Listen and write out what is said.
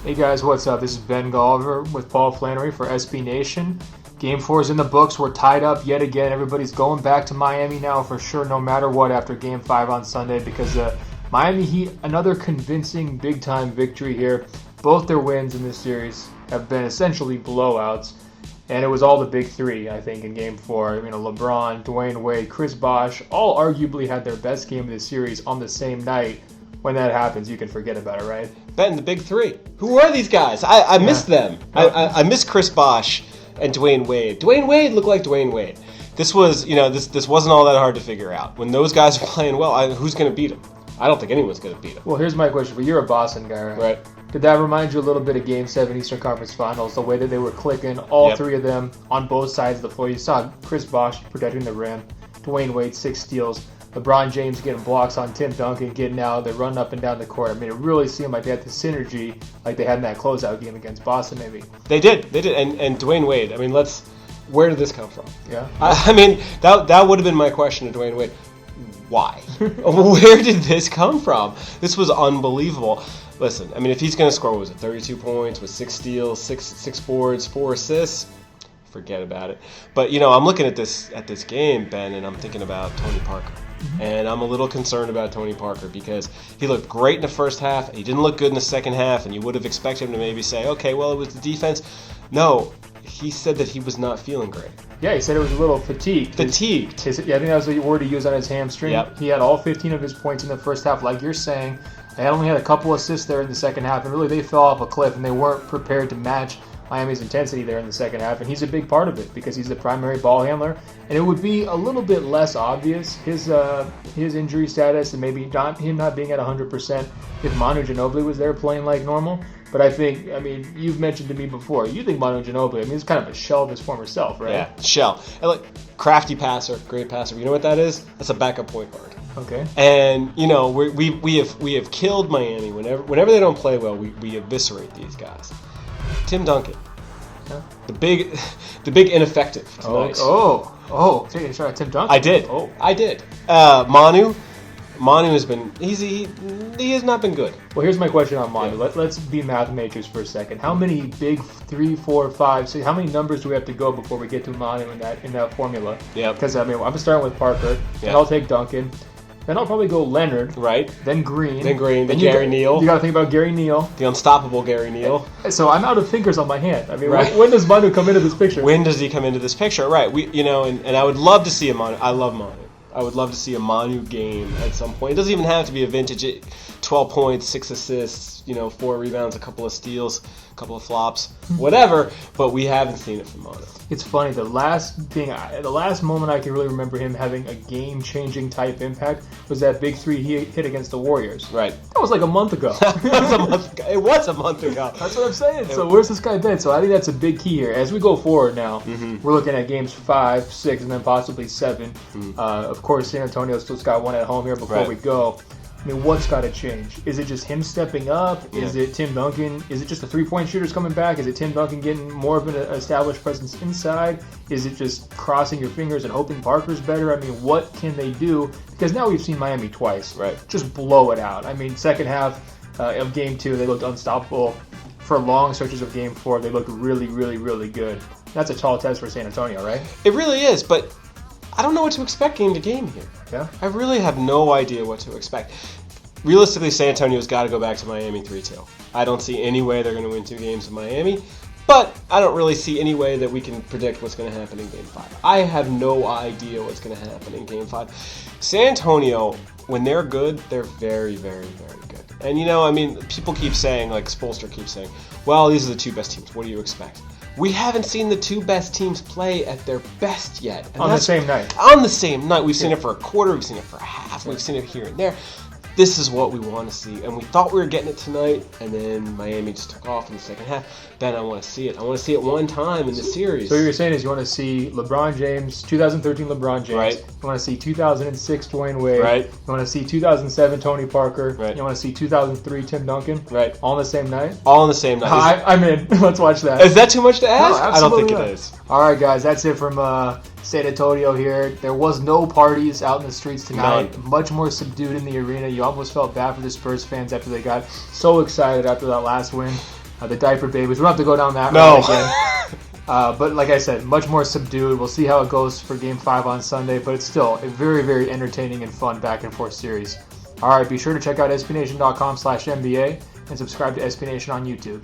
Hey guys, what's up? This is Ben Golliver with Paul Flannery for SB Nation. Game 4 is in the books. We're tied up yet again. Everybody's going back to Miami now for sure, no matter what, after Game 5 on Sunday, because Miami Heat, another convincing big-time victory here. Both their wins in this series have been essentially blowouts, and it was all the big three, I think, in Game 4. LeBron, Dwayne Wade, Chris Bosh, all arguably had their best game of the series on the same night. When that happens, you can forget about it, right? Ben, the big three. Who are these guys? I miss them. I miss Chris Bosh and Dwayne Wade. Dwayne Wade looked like Dwayne Wade. This was, this wasn't all that hard to figure out. When those guys are playing well, who's going to beat them? I don't think anyone's going to beat them. Well, here's my question. You're a Boston guy, right? Right. Did that remind you a little bit of Game 7 Eastern Conference Finals, the way that they were clicking, all three of them on both sides of the floor? You saw Chris Bosh protecting the rim, Dwayne Wade 6 steals, LeBron James getting blocks on Tim Duncan, getting out, they're running up and down the court. It really seemed like they had the synergy like they had in that closeout game against Boston, maybe. They did. And Dwayne Wade, where did this come from? Yeah. That would have been my question to Dwayne Wade. Why? Where did this come from? This was unbelievable. Listen, if he's going to score, 32 points with 6 steals, six boards, 4 assists? Forget about it. But, I'm looking at this game, Ben, and I'm thinking about Tony Parker. And I'm a little concerned about Tony Parker because he looked great in the first half. He didn't look good in the second half, and you would have expected him to maybe say, okay, well, it was the defense. No, he said that he was not feeling great. Yeah, he said it was a little fatigued. Fatigued. I think that was the word he used on his hamstring. Yep. He had all 15 of his points in the first half, like you're saying. They only had a couple assists there in the second half, and really they fell off a cliff, and they weren't prepared to match Miami's intensity there in the second half, and he's a big part of it because he's the primary ball handler. And it would be a little bit less obvious, his injury status and maybe him not being at 100% if Manu Ginobili was there playing like normal. But I think, you've mentioned to me before, you think Manu Ginobili, he's kind of a shell of his former self, right? Yeah, shell. And crafty passer, great passer. You know what that is? That's a backup point guard. Okay. And we have killed Miami whenever they don't play well. We eviscerate these guys. Tim Duncan, the big ineffective tonight. Taking a shot at Tim Duncan. I did. Manu has been he has not been good. Well, here's my question on Manu. Yeah. Let's be math majors for a second. How many big 3, 4, 5, 6? How many numbers do we have to go before we get to Manu in that formula? Yeah. Because I'm starting with Parker. Then I'll take Duncan. Then I'll probably go Leonard. Right. Then Green. Then Gary Neal. You got to think about Gary Neal. The unstoppable Gary Neal. So I'm out of fingers on my hand. Right. When does Manu come into this picture? When does he come into this picture? Right. And I would love to see a Manu. I love Manu. I would love to see a Manu game at some point. It doesn't even have to be a vintage 12 points, 6 assists, 4 rebounds, a couple of steals, a couple of flops, whatever, but we haven't seen it from Manu. It's funny, the last moment I can really remember him having a game-changing type impact was that big 3 he hit against the Warriors. Right. That was like a month ago. It was a month ago. That's what I'm saying. So where's this guy been? So I think that's a big key here. As we go forward now, we're looking at games 5, 6, and then possibly 7. Of course, San Antonio still's got one at home here before we go. What's got to change? Is it just him stepping up? Yeah. Is it Tim Duncan? Is it just the three-point shooters coming back? Is it Tim Duncan getting more of an established presence inside? Is it just crossing your fingers and hoping Parker's better? What can they do? Because now we've seen Miami twice. Right. Just blow it out. Second half of Game 2, they looked unstoppable. For long stretches of Game 4, they looked really, really, really good. That's a tall test for San Antonio, right? It really is, but I don't know what to expect game to game here. Yeah. I really have no idea what to expect. Realistically, San Antonio's got to go back to Miami 3-2. I don't see any way they're going to win 2 games in Miami, but I don't really see any way that we can predict what's going to happen in Game 5. I have no idea what's going to happen in Game 5. San Antonio, when they're good, they're very, very, very good. And, people keep saying, like Spoelstra keeps saying, well, these are the 2 best teams. What do you expect? We haven't seen the 2 best teams play at their best yet. On the same night. On the same night. We've seen it for a quarter. We've seen it for a half. We've seen it here and there. This is what we want to see. And we thought we were getting it tonight, and then Miami just took off in the second half. Ben, I want to see it. I want to see it one time in the series. So what you're saying is you want to see LeBron James, 2013 LeBron James. Right. You want to see 2006 Dwayne Wade. Right. You want to see 2007 Tony Parker. Right. You want to see 2003 Tim Duncan. Right. All on the same night? All on the same night. I'm in. Let's watch that. Is that too much to ask? No, I don't think it is. All right, guys. That's it from San Antonio here. There was no parties out in the streets tonight. None. Much more subdued in the arena. You almost felt bad for the Spurs fans after they got so excited after that last win. the diaper babies. We don't have to go down that No. road again. But like I said, much more subdued. We'll see how it goes for Game 5 on Sunday, but it's still a very, very entertaining and fun back-and-forth series. All right, be sure to check out SBNation.com/NBA and subscribe to SB Nation on YouTube.